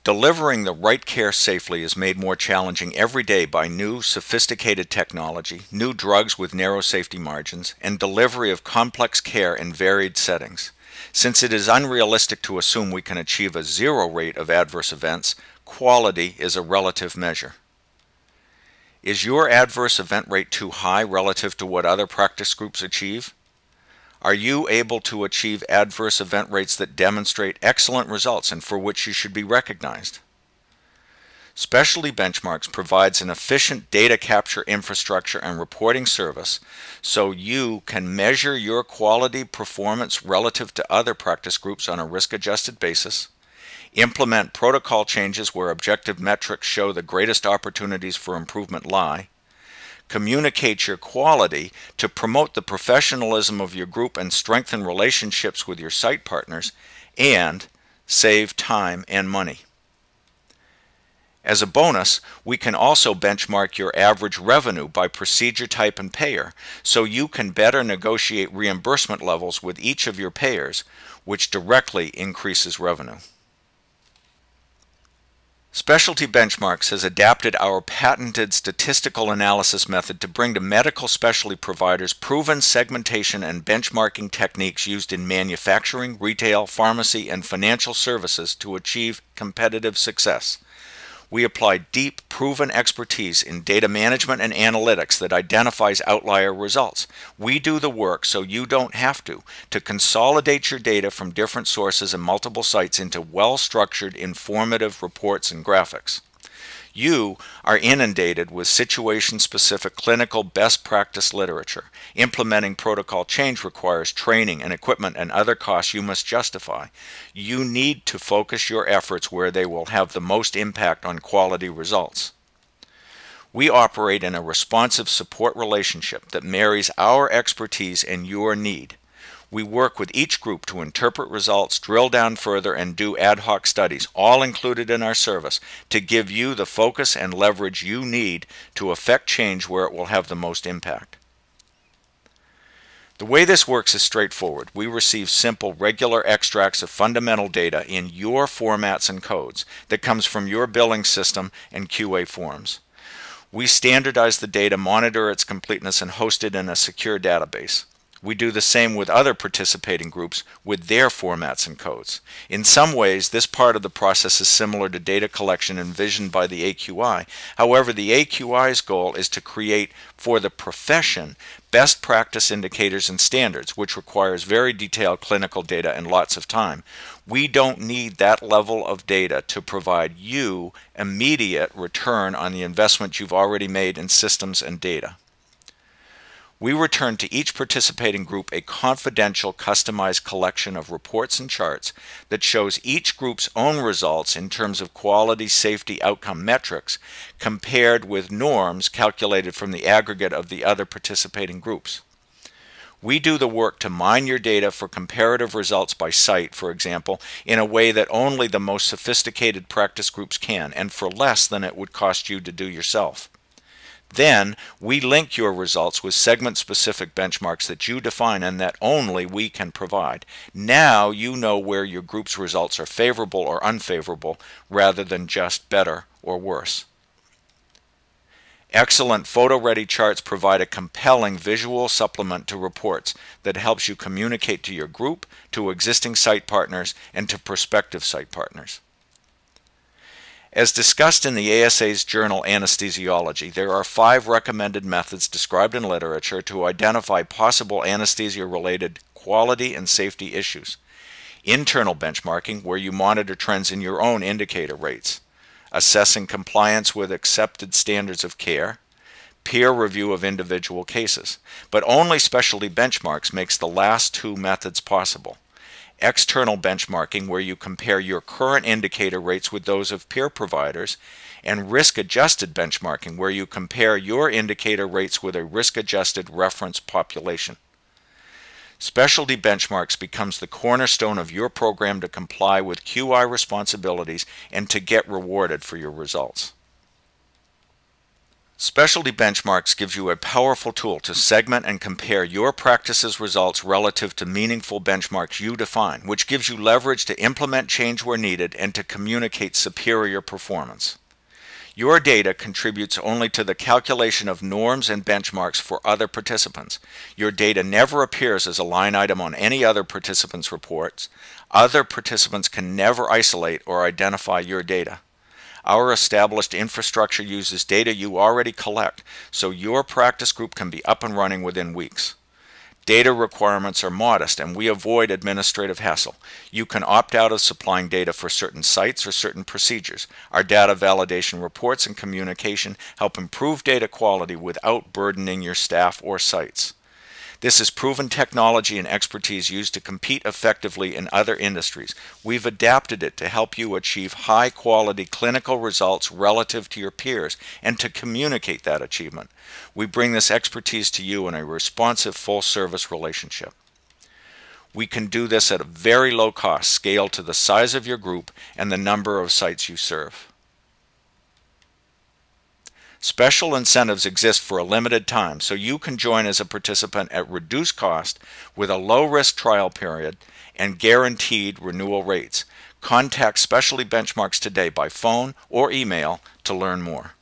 Delivering the right care safely is made more challenging every day by new, sophisticated technology, new drugs with narrow safety margins, and delivery of complex care in varied settings. Since it is unrealistic to assume we can achieve a zero rate of adverse events, quality is a relative measure. Is your adverse event rate too high relative to what other practice groups achieve? Are you able to achieve adverse event rates that demonstrate excellent results and for which you should be recognized? Specialty Benchmarks provides an efficient data capture infrastructure and reporting service so you can measure your quality performance relative to other practice groups on a risk-adjusted basis, implement protocol changes where objective metrics show the greatest opportunities for improvement lie, communicate your quality to promote the professionalism of your group and strengthen relationships with your site partners, and save time and money. As a bonus, we can also benchmark your average revenue by procedure type and payer, so you can better negotiate reimbursement levels with each of your payers, which directly increases revenue. Specialty Benchmarks has adapted our patented statistical analysis method to bring to medical specialty providers proven segmentation and benchmarking techniques used in manufacturing, retail, pharmacy, and financial services to achieve competitive success. We apply deep, proven expertise in data management and analytics that identifies outlier results. We do the work so you don't have to consolidate your data from different sources and multiple sites into well-structured, informative reports and graphics. You are inundated with situation-specific clinical best practice literature. Implementing protocol change requires training and equipment and other costs you must justify. You need to focus your efforts where they will have the most impact on quality results. We operate in a responsive support relationship that marries our expertise and your need. We work with each group to interpret results, drill down further, and do ad hoc studies, all included in our service, to give you the focus and leverage you need to affect change where it will have the most impact. The way this works is straightforward. We receive simple, regular extracts of fundamental data in your formats and codes that comes from your billing system and QA forms. We standardize the data, monitor its completeness, and host it in a secure database. We do the same with other participating groups with their formats and codes. In some ways, this part of the process is similar to data collection envisioned by the AQI. However, the AQI's goal is to create for the profession best practice indicators and standards, which requires very detailed clinical data and lots of time. We don't need that level of data to provide you immediate return on the investment you've already made in systems and data. We return to each participating group a confidential, customized collection of reports and charts that shows each group's own results in terms of quality, safety, outcome metrics compared with norms calculated from the aggregate of the other participating groups. We do the work to mine your data for comparative results by site, for example, in a way that only the most sophisticated practice groups can, and for less than it would cost you to do yourself. Then, we link your results with segment-specific benchmarks that you define and that only we can provide. Now you know where your group's results are favorable or unfavorable, rather than just better or worse. Excellent photo-ready charts provide a compelling visual supplement to reports that helps you communicate to your group, to existing site partners, and to prospective site partners. As discussed in the ASA's journal Anesthesiology, there are 5 recommended methods described in literature to identify possible anesthesia-related quality and safety issues. Internal benchmarking, where you monitor trends in your own indicator rates. Assessing compliance with accepted standards of care. Peer review of individual cases. But only Specialty Benchmarks makes the last 2 methods possible. External benchmarking, where you compare your current indicator rates with those of peer providers, and risk-adjusted benchmarking, where you compare your indicator rates with a risk-adjusted reference population. Specialty Benchmarks becomes the cornerstone of your program to comply with QI responsibilities and to get rewarded for your results. Specialty Benchmarks gives you a powerful tool to segment and compare your practice's results relative to meaningful benchmarks you define, which gives you leverage to implement change where needed and to communicate superior performance. Your data contributes only to the calculation of norms and benchmarks for other participants. Your data never appears as a line item on any other participant's reports. Other participants can never isolate or identify your data. Our established infrastructure uses data you already collect, so your practice group can be up and running within weeks. Data requirements are modest, and we avoid administrative hassle. You can opt out of supplying data for certain sites or certain procedures. Our data validation reports and communication help improve data quality without burdening your staff or sites. This is proven technology and expertise used to compete effectively in other industries. We've adapted it to help you achieve high-quality clinical results relative to your peers and to communicate that achievement. We bring this expertise to you in a responsive full-service relationship. We can do this at a very low cost, scaled to the size of your group and the number of sites you serve. Special incentives exist for a limited time, so you can join as a participant at reduced cost with a low-risk trial period and guaranteed renewal rates. Contact Specialty Benchmarks today by phone or email to learn more.